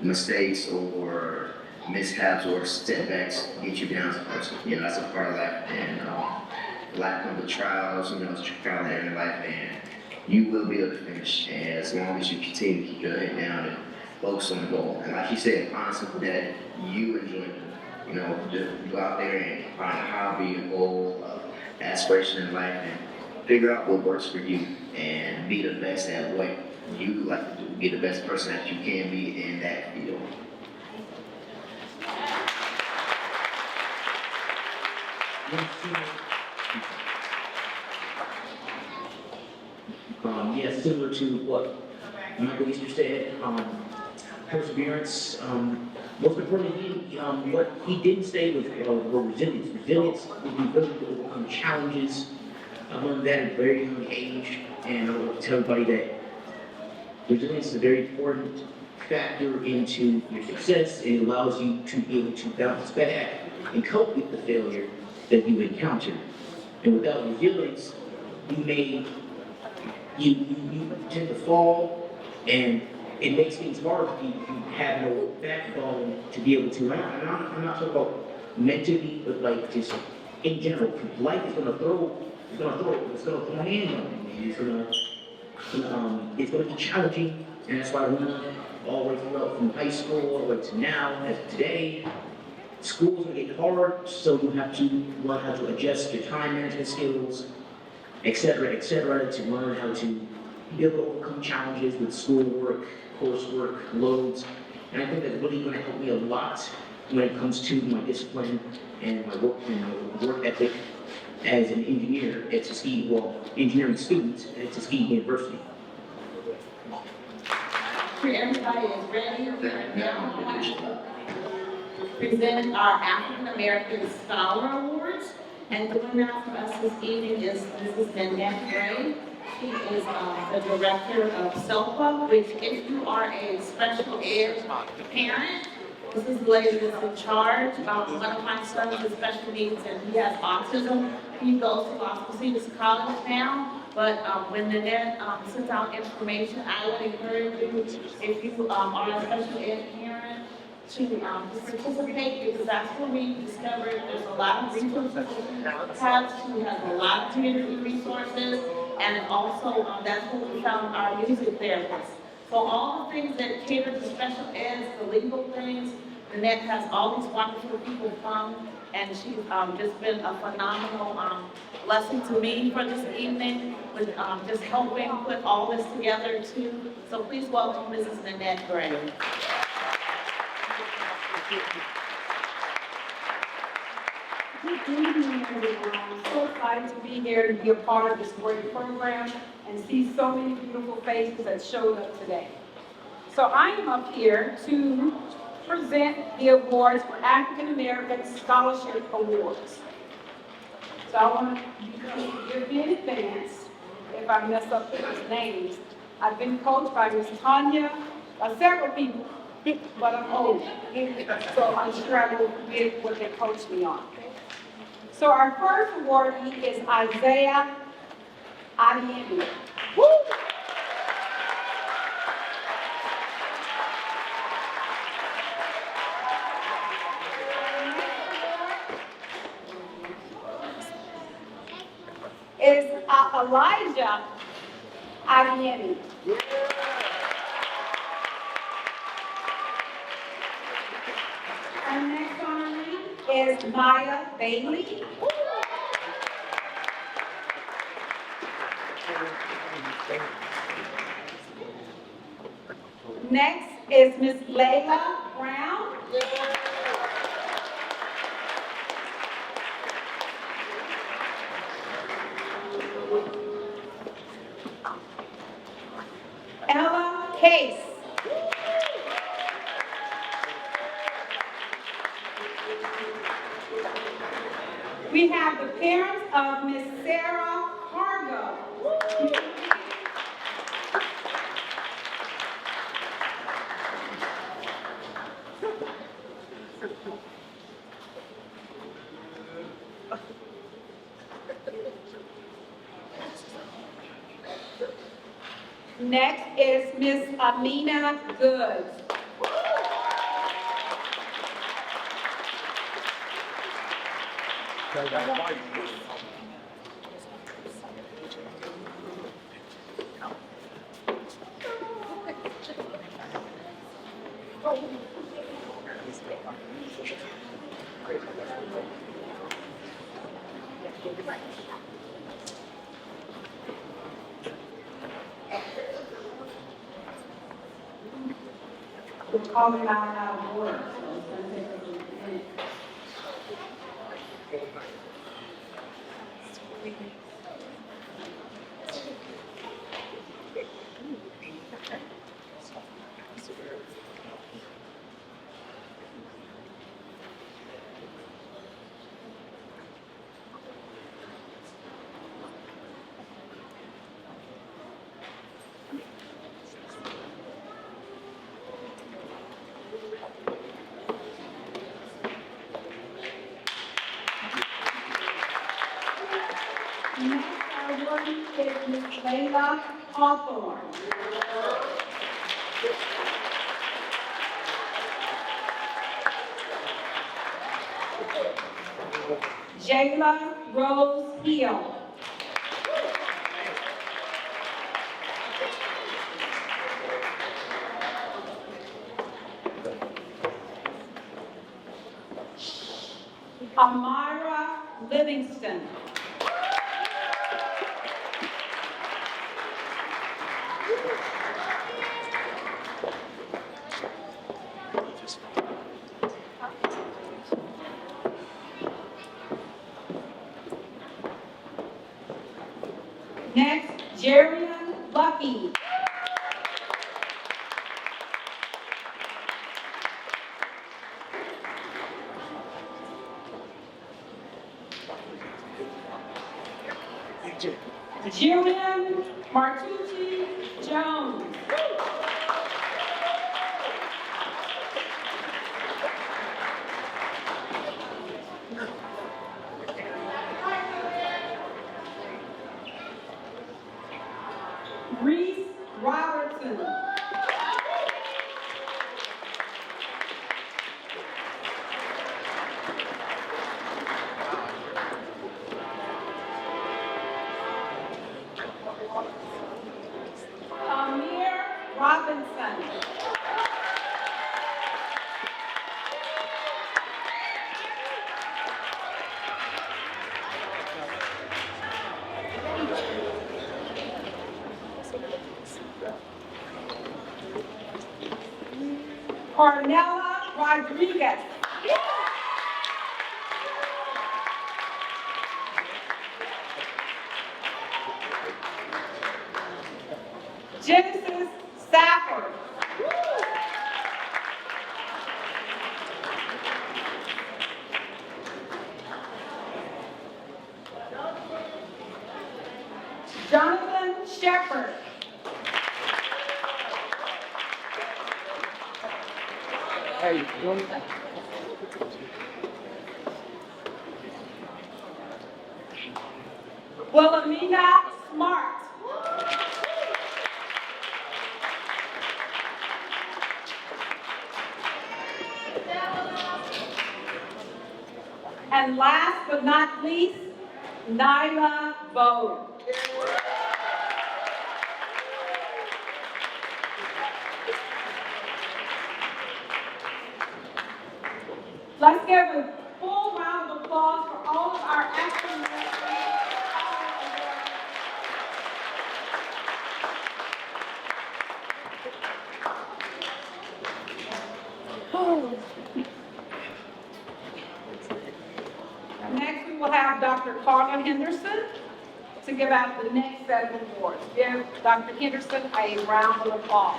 Speaker 8: mistakes or mishaps or setbacks get you down as a person. That's a part of life. And life comes with trials, it's trial and error in life, and you will be able to finish. And as long as you continue to keep your head down and focus on the goal. And like you said, find something that you enjoy doing. Just go out there and find a hobby, a goal, aspiration in life, and figure out what works for you and be the best at what you like to do. Be the best person that you can be in that field.
Speaker 14: Yes, similar to what Michael Easter said, perseverance. Most importantly, what he didn't say was resilience. Resilience would be ability to overcome challenges. I learned that at a very young age, and I want to tell everybody that resilience is a very important factor into your success. It allows you to be able to bounce back and cope with the failure that you encounter. And without resilience, you tend to fall, and it makes things hard if you have no backbone to be able to. I'm not talking about mentally, but like just in general. Life is gonna throw a hand on you. It's gonna be challenging, and that's why I learned all the way throughout from high school all the way to now, as of today. School's gonna get hard, so you have to learn how to adjust your time management skills, etc., to learn how to be able to overcome challenges with schoolwork, coursework, loads. And I think that's really going to help me a lot when it comes to my discipline and my work ethic as an engineer at Tuskegee, engineering student at Tuskegee University.
Speaker 2: Everybody is ready. We are now going to present our African American Scholar Awards. And doing that for us this evening is Mrs. Nanette Gray. She is the director of SELPA, which if you are a special ed parent, this is the lady that's in charge. One of my sons with special needs, and he has autism. He goes to Las Positas College now. But when Nanette sends out information, I would encourage you, if you are a special ed parent, to participate, because that's where we discovered there's a lot of resources. She has a lot of community resources. and also that's where we found our music therapist. So all the things that cater to special eds, the legal things, Nanette has all these wonderful people come, and she's just been a phenomenal blessing to me for this evening with just helping put all this together too. So please welcome Mrs. Nanette Gray.
Speaker 16: Good evening, everyone. I'm so excited to be here to be a part of this great program and see so many beautiful faces that showed up today. So I am up here to present the awards for African American Scholarship Awards. So I want to forgive me in advance if I mess up people's names. I've been coached by Ms. Tanya, by several people, but I'm old, so I'm sure I will forget what they coached me on. So our first awardee is Isaiah Adiemi. Woo! Is Elijah Adiemi. Our next honoree is Maya Bailey. Next is Miss Layla Brown. Ella Case. We have the parents of Miss Sarah Hargo. Next is Miss Amina Goods. We're calling out of order, so it's going to take us a minute. Next, our awardee is Ms. Layla Hawthorne. Jayla Rose Hill. Amira Livingston. Next, Jerian Lucky. Jillian Martucci Jones. Reese Robertson. Carnella Rodriguez. Genesis Stafford. Jonathan Shepard.
Speaker 5: Hey,
Speaker 16: Wilhelmina Smart. And last but not least, Nyla Bode. Let's give a full round of applause for all of our excellent Next, we will have Dr. Carla Henderson to give out the next set of awards. Give Dr. Henderson a round of applause.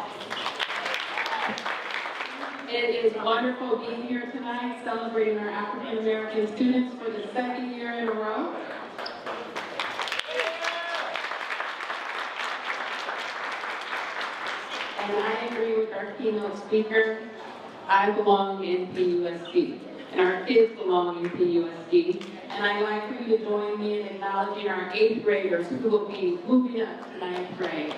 Speaker 17: It is wonderful being here tonight, celebrating our African American students for the second year in a row. And I agree with our keynote speaker. I belong in PUSD, and our kids belong in PUSD. And I'd like for you to join me in acknowledging our 8th graders who will be moving up to 9th grade.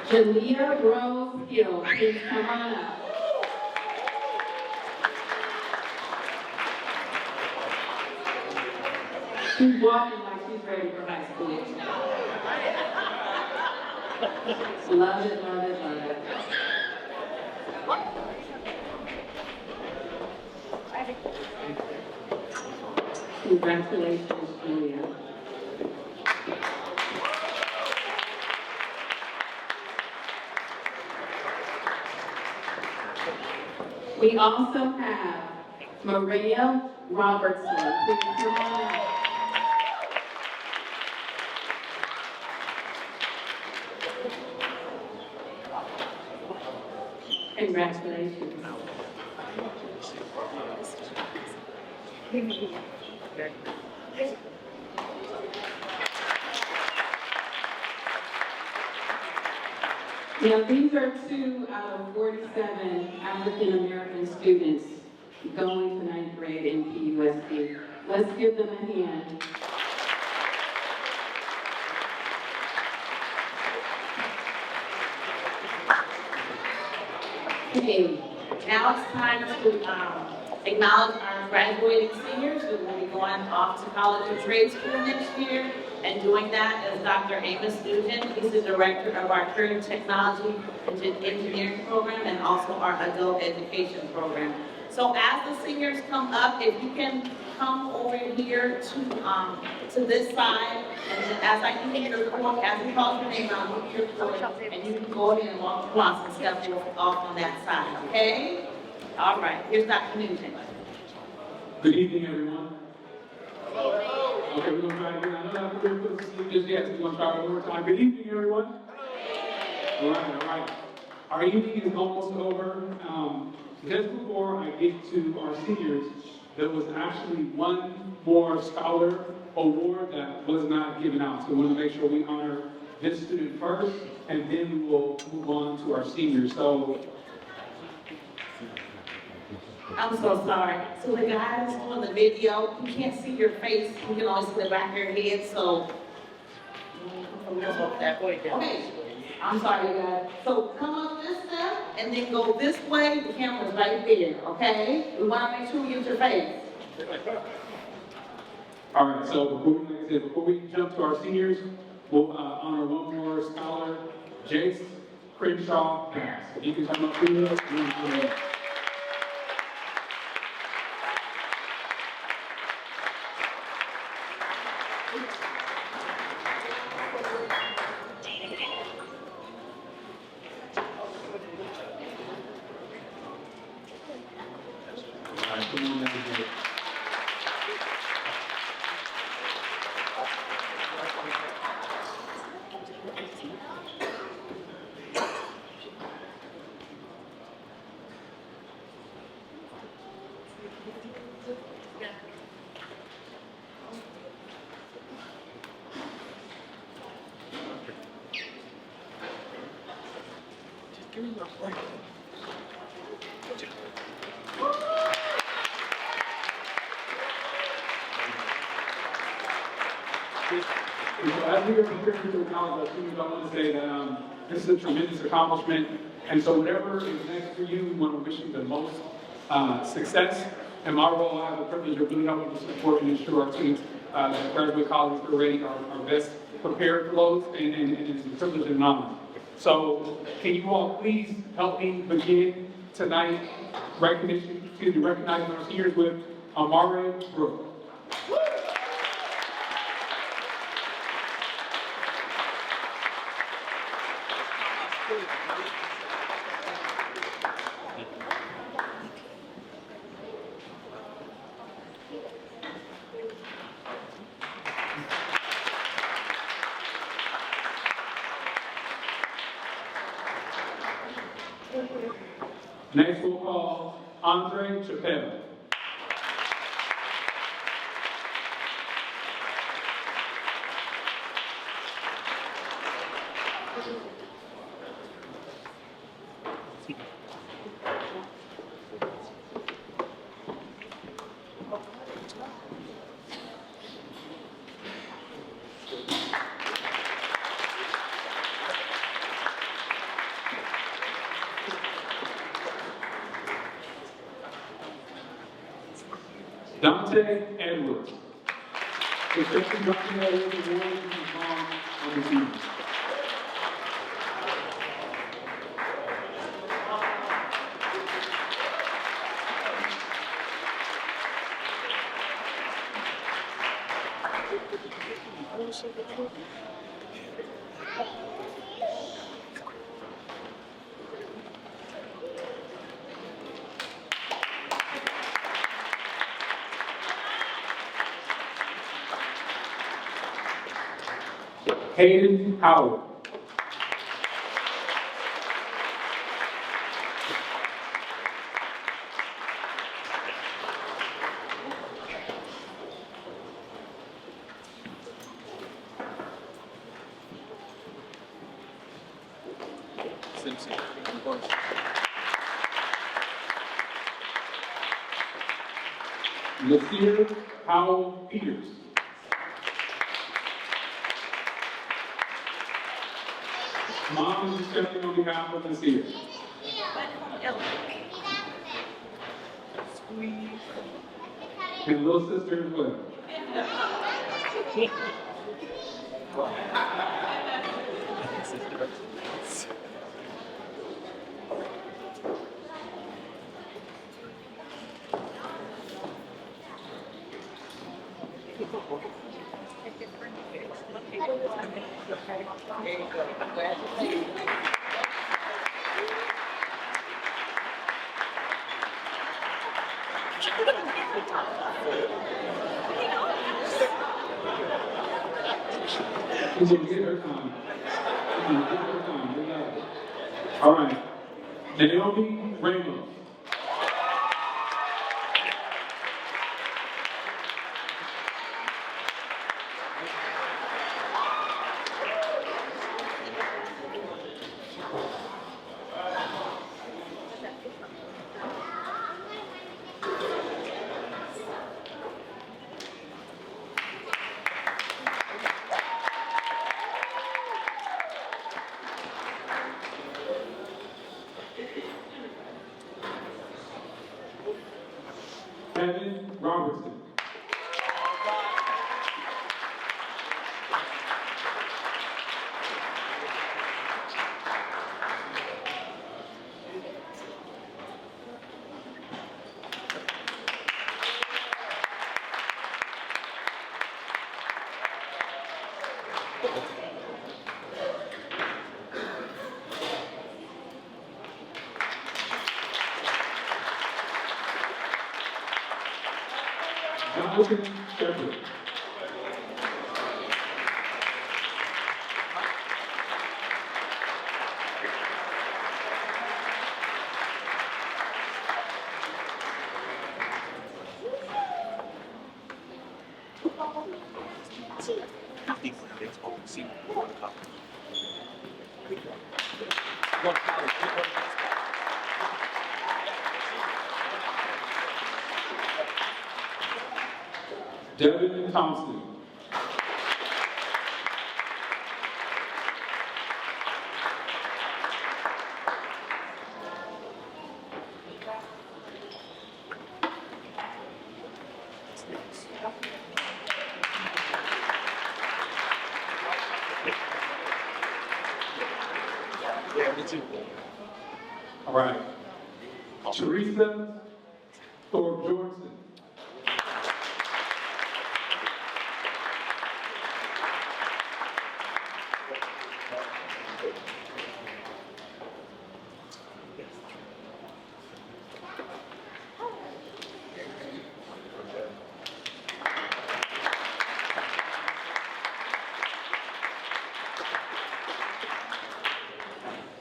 Speaker 17: Jania Rose Hill, please come on up. She's walking like she's ready for high school. Love it, love it, love it. Congratulations, Julia. We also have Maria Robertson. Please come on up. Congratulations. Now, these are 2 out of 47 African American students going to 9th grade in PUSD. Let's give them a hand.
Speaker 2: Okay, now it's time to acknowledge our graduating seniors who will be going off to college or trade school next year. And doing that is Dr. Amos Nugent. He's the director of our Career Technology and Engineering program and also our adult education program. So as the seniors come up, if you can come over here to this side, and then as I give you your report, as we call your name, I'll give you your report, and you can go ahead and walk across and step off on that side, okay? All right, here's Dr. Nugent.
Speaker 18: Good evening, everyone. Okay, we're gonna try again. I know that we're going to sleep just yet, so we're gonna try one more time. Good evening, everyone. All right. Our evening is almost over. Just before I get to our seniors, there was actually one more scholar award that was not given out. So we want to make sure we honor this student first, and then we will move on to our seniors. So.
Speaker 2: I'm so sorry. So the guys on the video, you can't see your face, you can only see the back of your head, so. Okay, I'm sorry, you guys. So come up this step and then go this way, the camera's right there, okay? We wanna make sure we get your face.
Speaker 18: All right, so before we jump to our seniors, we'll honor one more scholar, Jace Crenshaw Bass. If you can come up, please. Come on down here. And so as we are preparing to acknowledge our students, I want to say that this is a tremendous accomplishment. And so whatever is next for you, we want to wish you the most success. In my role, I have the privilege of really helping to support and ensure our students that graduate college are ready, are best prepared for those, and it's a privilege and an honor. So can you all please help me begin tonight recognizing our seniors with Amare Brooke. Next we'll call Andre Chappelle. Dante Edwards. Accepting Dante Edwards award from his mom on the team. Hayden Howard.
Speaker 5: Simpson.
Speaker 18: Nasir Howell Peters. Mom is accepting on behalf of Nasir. And little sister as well. Come on, get her time. Come on, get her time. We got it. All right. Naomi Ramos. Kevin Robertson. Jonathan Shepherd. Devin Thompson.
Speaker 5: Yeah, me too.
Speaker 18: All right. Teresa Thorpe Jorgensen.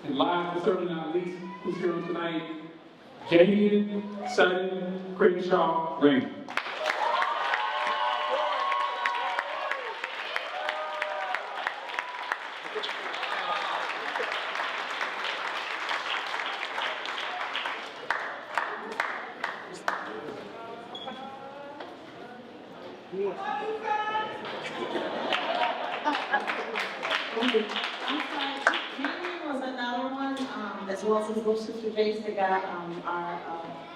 Speaker 18: And last but certainly not least, who's here on tonight, Jadian Sutton Crenshaw Raymond.
Speaker 2: Was another one, as well as his little sister Jace, they got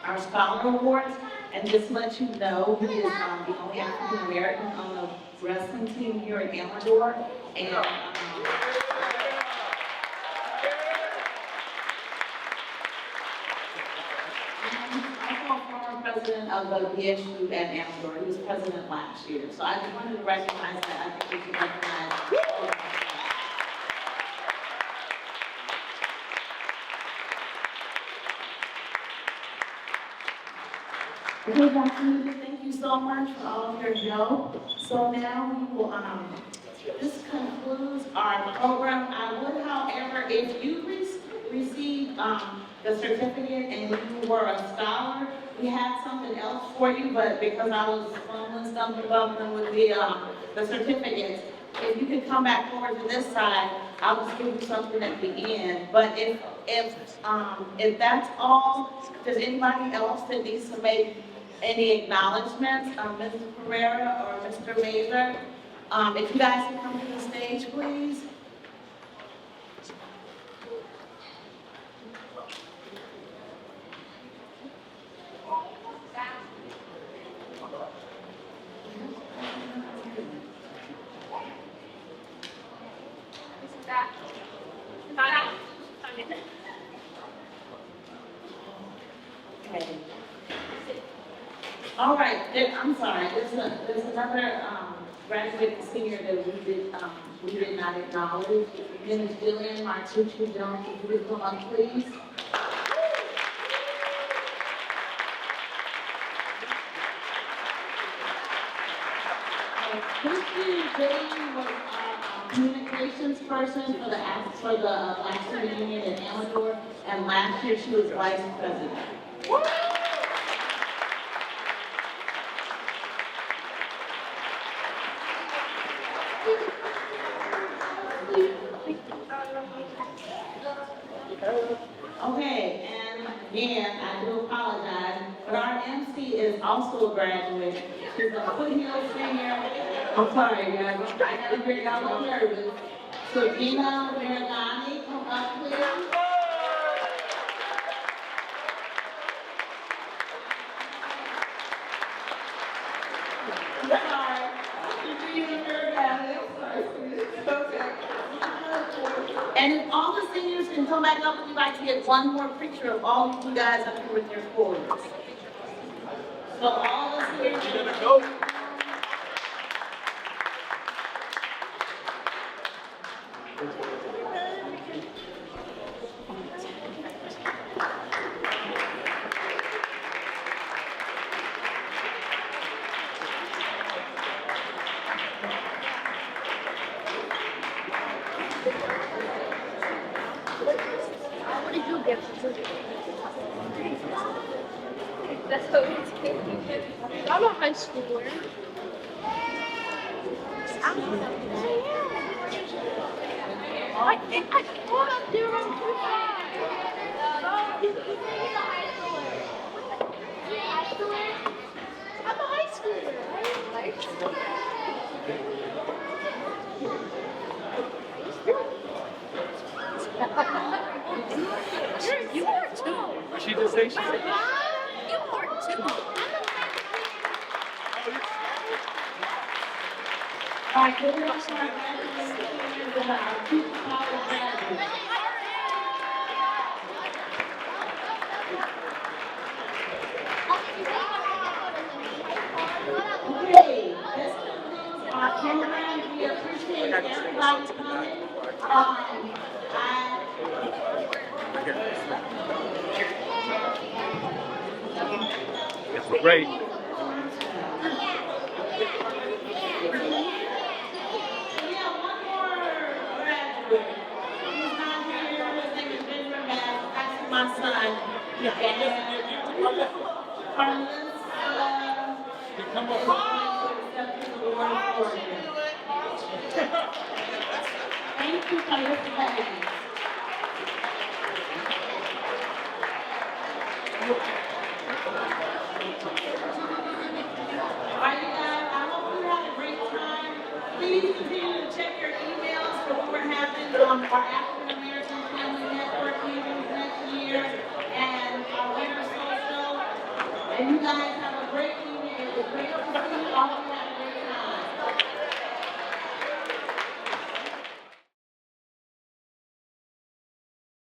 Speaker 2: our scholar awards. And just to let you know, he is the only African American on the wrestling team here at Amador. And also former president of the BSU at Amador. He was president last year. So I just wanted to recognize that. I think we should recognize. Okay, Dr. Newton, thank you so much for all of your help. So now we will, this concludes our program. I would, however, if you received the certificate and you were a scholar, we had something else for you, but because I was fumbling stumbling with the certificates, if you could come back over to this side, I'll just give you something at the end. But if that's all, does anybody else that needs to make any acknowledgements, Mr. Pereira or Mr. Mazur? If you guys can come to the stage, please. Okay. All right, I'm sorry, there's another graduate senior that we did not acknowledge. Ms. Jillian Martucci Jones, if you would come up, please. Christian Jillian was our communications person for the Black Student Union in Amador, and last year she was vice president. Okay, and again, I do apologize, but our MC is also a graduate. She's a Foothill senior. I'm sorry, guys, I gotta bring y'all a little nervous. So Gina Vergani, come up, please. I'm sorry. Gina Vergani, I'm sorry. Okay. And if all the seniors can come back up, we'd like to get one more picture of all of you guys up here with your folders. So all the seniors. You're gonna go.
Speaker 10: That's what we do. I'm a high schooler. I told him they were on 2 sides. No, he's a high schooler. You're a high schooler? I'm a high schooler. High schooler. You are too.
Speaker 5: What she just say? She said,
Speaker 10: You are too.
Speaker 2: All right, we're going to start graduating with our two college graduates. Okay, this concludes our program. We appreciate everybody coming.
Speaker 5: it's great.
Speaker 2: We have one more graduate. He's not here. His name is Benjamin Bass. That's my son.
Speaker 5: Come on.
Speaker 2: Thank you for listening. All right, you guys, I hope you had a great time. Please continue to check your emails for what we're having on our African American Family Network meetings next year and our winter social. And you guys have a great evening. It was great to see all of you.